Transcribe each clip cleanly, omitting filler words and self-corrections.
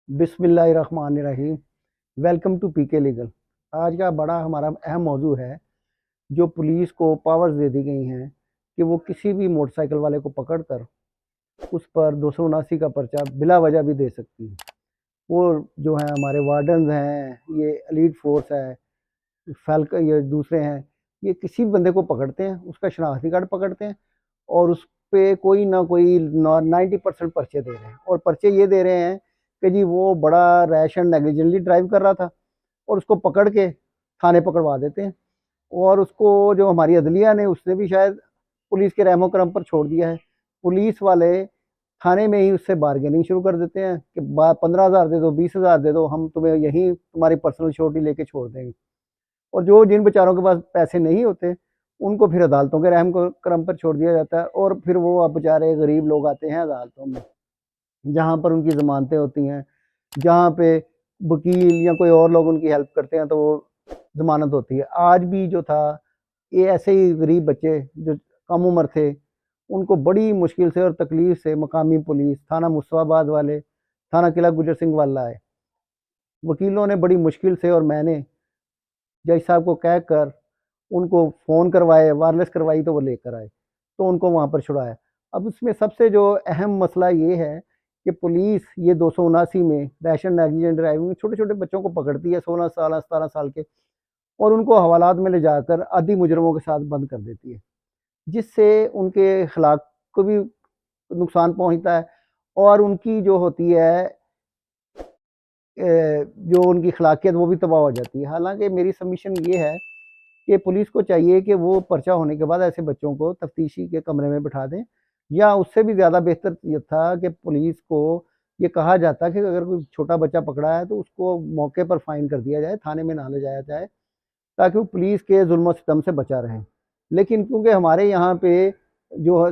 बिस्मिल्लाहिर्रहमानिर्रहीम। Welcome to PK legal. आज का बड़ा हमारा अहम मौजू है। जो पुलिस को पावर्स दे दी गई हैं कि वो किसी भी मोटरसाइकिल वाले को पकड़कर उस पर 279 का पर्चा बिला वजह भी दे सकती है। वो जो है हमारे वार्डन्स हैं, ये एलीट फोर्स है, फैल्क ये दूसरे हैं, ये किसी भी बंदे को पकड़ते हैं, उसका शनाख्ती कार्ड पकड़ते हैं और उस पे कोई ना कोई 90% पर्चे दे रहे हैं। और पर्चे ये दे रहे हैं कि जी वो बड़ा रैश एंड नेग्लिजेंटली ड्राइव कर रहा था और उसको पकड़ के थाने पकड़वा देते हैं। और उसको जो हमारी अदलिया ने उसने भी शायद पुलिस के रहमो करम पर छोड़ दिया है। पुलिस वाले थाने में ही उससे बार्गेनिंग शुरू कर देते हैं कि 15,000 दे दो, 20,000 दे दो, हम तुम्हें यहीं तुम्हारी पर्सनल श्योरिटी लेके छोड़ देंगे। और जो जिन बेचारों के पास पैसे नहीं होते उनको फिर अदालतों के रहम करम पर छोड़ दिया जाता है। और फिर वो अब बेचारे गरीब लोग आते हैं अदालतों में, जहाँ पर उनकी ज़मानतें होती हैं, जहाँ पे वकील या कोई और लोग उनकी हेल्प करते हैं तो वो ज़मानत होती है। आज भी जो था, ये ऐसे ही गरीब बच्चे जो कम उम्र थे, उनको बड़ी मुश्किल से और तकलीफ़ से मकामी पुलिस, थाना मुस्तफ़ाबाद वाले, थाना किला गुजर सिंह वाला आए। वकीलों ने बड़ी मुश्किल से और मैंने जज साहब को कहकर उनको फ़ोन करवाए, वायरलेस करवाई तो वो लेकर आए, तो उनको वहाँ पर छुड़ाया। अब उसमें सबसे जो अहम मसला ये है कि पुलिस ये 279 में रैश एंड नेग्लिजेंट ड्राइविंग में छोटे-छोटे बच्चों को पकड़ती है, 16 साल, 17 साल के, और उनको हवालात में ले जाकर आदी मुजरिमों के साथ बंद कर देती है, जिससे उनके अखलाक को भी नुकसान पहुँचता है और उनकी जो होती है जो उनकी अखलाकियत वो भी तबाह हो जाती है। हालाँकि मेरी सबमिशन ये है कि पुलिस को चाहिए कि वो पर्चा होने के बाद ऐसे बच्चों को तफ्तीशी के कमरे में बिठा दें, या उससे भी ज़्यादा बेहतर ये था कि पुलिस को ये कहा जाता कि अगर कोई छोटा बच्चा पकड़ा है तो उसको मौके पर फ़ाइन कर दिया जाए, थाने में ना ले जाया जाए, ताकि वो पुलिस के जुल्म-ओ-सितम से बचा रहे। लेकिन क्योंकि हमारे यहाँ पे जो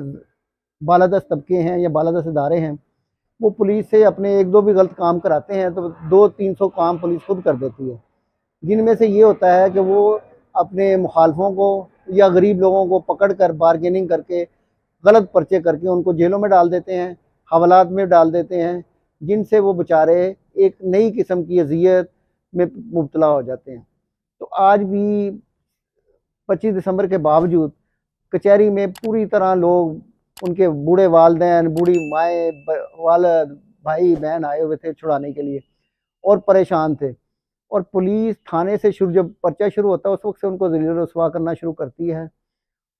बालादस्त तबके हैं या बालादस्त इदारे हैं, वो पुलिस से अपने 1-2 भी गलत काम कराते हैं तो 200-300 काम पुलिस खुद कर देती है। जिनमें से ये होता है कि वो अपने मुखालफों को या गरीब लोगों को पकड़ कर बार्गेनिंग करके गलत पर्चे करके उनको जेलों में डाल देते हैं, हवालात में डाल देते हैं, जिनसे वो बेचारे एक नई किस्म की अजियत में मुब्तला हो जाते हैं। तो आज भी 25 दिसंबर के बावजूद कचहरी में पूरी तरह लोग, उनके बूढ़े वालदैन, बूढ़ी माएँ, वालद, भाई बहन आए हुए थे छुड़ाने के लिए और परेशान थे। और पुलिस थाने से शुरू, जब पर्चा शुरू होता है उस वक़्त से उनको ज़लील-ओ-रुसवा करना शुरू करती है,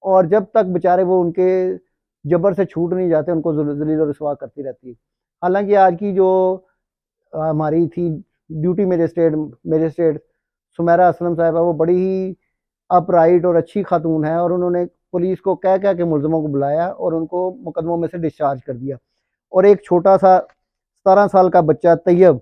और जब तक बेचारे वो उनके जबर से छूट नहीं जाते उनको ज़लील-ओ-रुसवा करती रहती है। हालाँकि आज की जो हमारी थी ड्यूटी मजिस्ट्रेट सुमेरा असलम साहिबा, वो बड़ी ही अपराइट और अच्छी खातून है, और उन्होंने पुलिस को कह-कह के मुल्ज़िमों को बुलाया और उनको मुकदमों में से डिस्चार्ज कर दिया। और एक छोटा-सा 17 साल का बच्चा तैयब,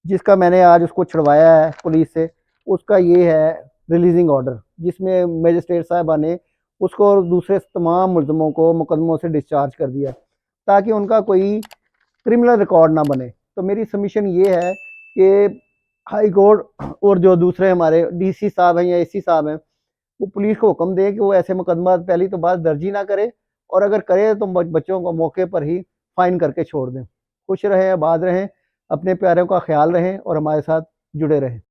जिसका मैंने आज उसको छुड़वाया है पुलिस से, उसका ये है रिलीजिंग ऑर्डर, जिसमें मजिस्ट्रेट साहिबा ने उसको और दूसरे तमाम मुल्ज़िमों को मुकदमों से डिस्चार्ज कर दिया, ताकि उनका कोई क्रिमिनल रिकॉर्ड ना बने। तो मेरी सबमिशन ये है कि हाई कोर्ट और जो दूसरे हमारे डीसी साहब हैं या एसी साहब हैं, वो पुलिस को हुक्म दें कि वो ऐसे मुकदमा पहली तो बात दर्ज ही ना करे, और अगर करे तो बच्चों को मौके पर ही फ़ाइन करके छोड़ दें। खुश रहें, आबाद रहें, अपने प्यारों का ख्याल रहें और हमारे साथ जुड़े रहें।